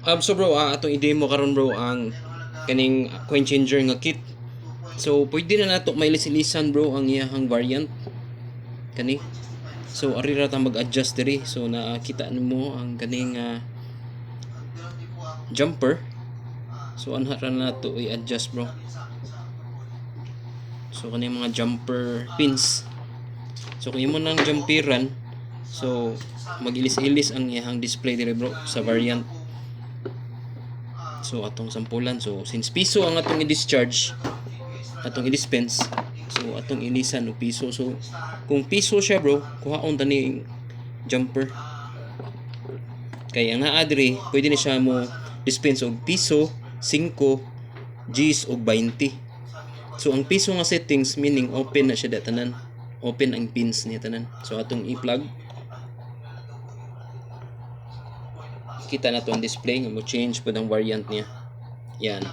So bro, atong i-demo karon bro ang kaning coin changer nga kit. So pwede na nato mailis-ilisan bro ang iyahang variant kani. So ari ra ta mag-adjust diri. So nakita nimo ang kaning jumper. So anha ra nato i-adjust bro. So kaning mga jumper pins. So kung imo nang jumperan, so mag-ilis-ilis ang iyahang display diri bro sa variant. So atong sampulan, so since piso ang atong i-discharge, atong i-dispense, so atong ilisan og piso. So kung piso siya bro, kuhaon tani jumper. Kaya nga adri, pwede ni siya mo dispense og piso, 5, Gs og 20. So ang piso nga settings meaning open na siya tanan. Open ang pins niya tanan. So atong i-plug. Kita na to ang display nga mo change pud ang variant niya. Yan.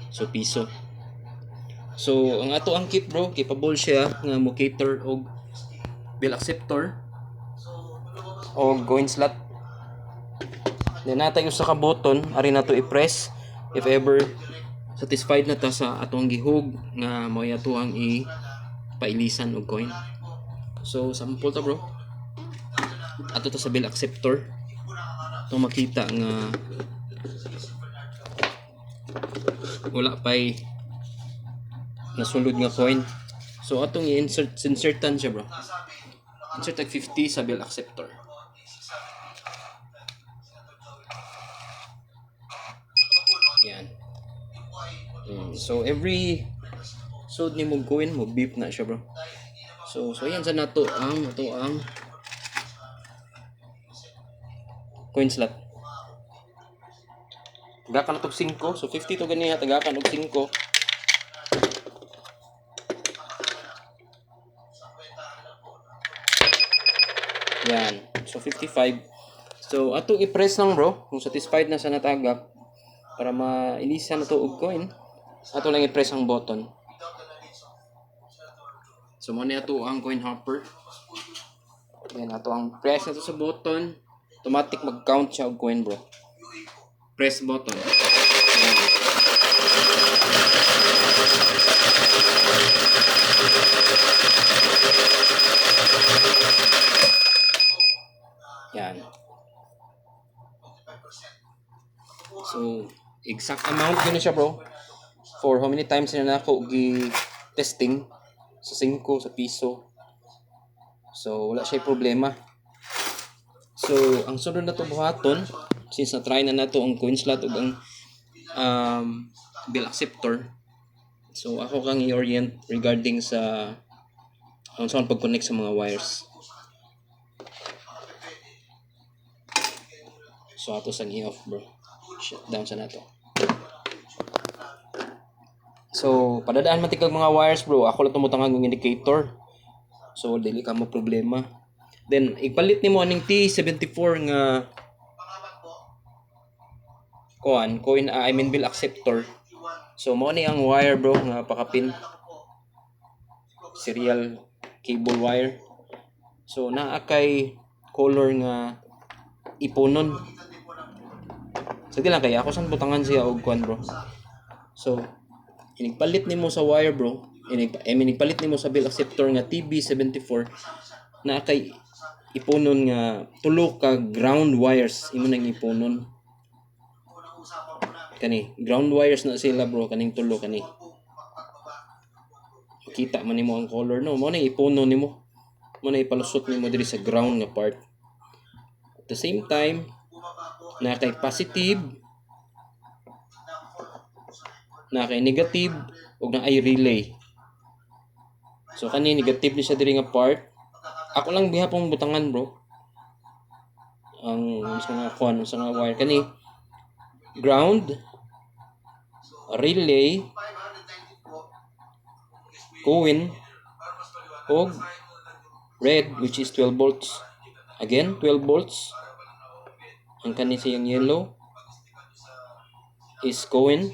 So piso. So ang ato ang kit bro, capable siya nga mo cater og bill acceptor o coin slot. Then natay usa ka button ari nato i-press if ever satisfied na ta sa atong gihug nga mao ato ang pailisan og coin. So sample ta bro. Ato ta sa bill acceptor. Ito makita nga wala pay nasulod nga coin. So atong i-insertan siya bro. Insert tag 50 sa bill acceptor. Yan. So every sud ni mo coin mo beep na siya bro. So yan sa nato ang coin slot. Tagakan og 5. So 50 to ganiya tagakan og 5. Yan. So 55. So atong i-press lang bro kung satisfied na sa natagap para mailisan na to og coin. Ato lang i-press ang button. So mo ni ato ang coin hopper. Then ato ang press na to sa button. Automatic mag-count siya og coin bro. Press button. Yan. So exact amount yun siya bro. For how many times na ako gi-testing sa 5, sa piso. So wala siya problema. So ang sunod na to buhaton, since na-try na nato ang coin slot ug ang bill acceptor. So ako kang i-orient regarding sa kung saan pag-connect sa mga wires. So ato sang i-off bro. Shut down sa nato. So padadaan man tigag mga wires bro, ako lang tumutangag ng indicator. So dili ka mo problema. Then ipalit nimo aning T74 nga coin bill acceptor. So mao ni ang wire bro nga pakapin. Serial cable wire. So naa kay color nga iponon. Sige lang kaya ako san butangan siya og kuan bro. So inigpalit nimo sa wire bro. Inigpalit nimo sa bill acceptor nga TB74 naa kay iponon nga tulo ka ground wires imo nang iponon. Kani ground wires na sila bro kaning tulo kani. Kita man nimo ang color no, mo na iponon nimo. Mo na ipalusot nimo diri sa ground nga part. At the same time na kay positive, na kay negative ug na ay relay. So kani negative ni siya diri nga part. Ako lang bihapon butangan bro. Ang sa nga wire kani ground, relay, coin, og red which is 12 volts. Again 12 volts. Ang kani siyang yellow is coin.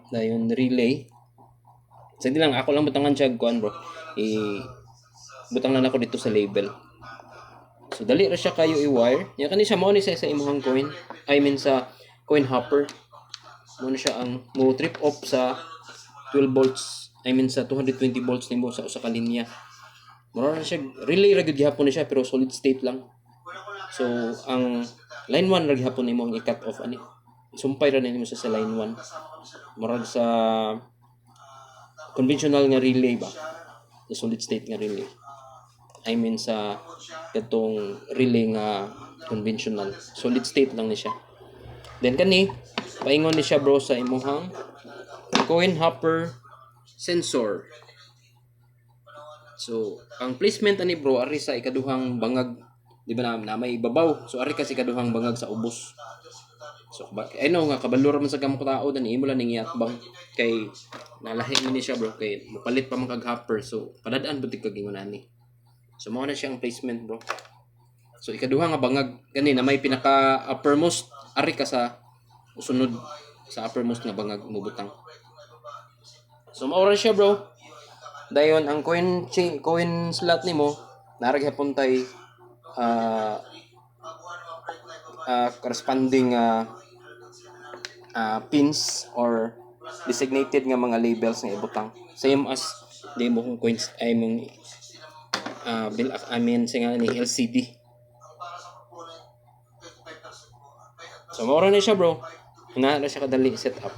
Dayon relay. So hindi lang ako lang butangan siya kuan bro. Butang lang ako dito sa label. So dali ra siya kayo i-wire. Ya kani siya mao ni sa imong coin. I mean sa coin hopper. Mao na siya ang mo trip off sa 12 volts. I mean sa 220 volts nimo sa usa ka linya. Mura na siya relay ra gyud gihapon ni siya pero solid state lang. So ang line 1 ra gihapon nimo ang i-cut off ani. Isumpay ra nimo sa line 1. Murag sa conventional nga relay ba? Sa solid state nga relay. I mean sa katong relay nga conventional. Solid state lang ni siya. Then kani paingon ni siya bro sa imong coin hopper sensor. So, ang placement ani bro ari sa ikaduhang bangag, di ba na may ibabaw. So ari kasi ikaduhang bangag sa ubos. So, I know nga kabalo ra man sa gamong tao dan imo lang ning iatbang kay nalahi man ni siya bro kay mupalit pa man kag hopper. So, padadaan butig kag ingon ani. So, mao na siya ang placement bro. So, ikaduha nga bangag gani na may pinaka uppermost ari ka sa usunod sa uppermost nga bangag mubutang. So, mao ra siya bro. Dayon ang coin slot nimo nara gyapon tay corresponding pins or designated nga mga labels nga ibutang. Same as di mo kung coins ay mong bill I mean singa ni LCD. So mao ra ni siya bro. Na siya kadali set up.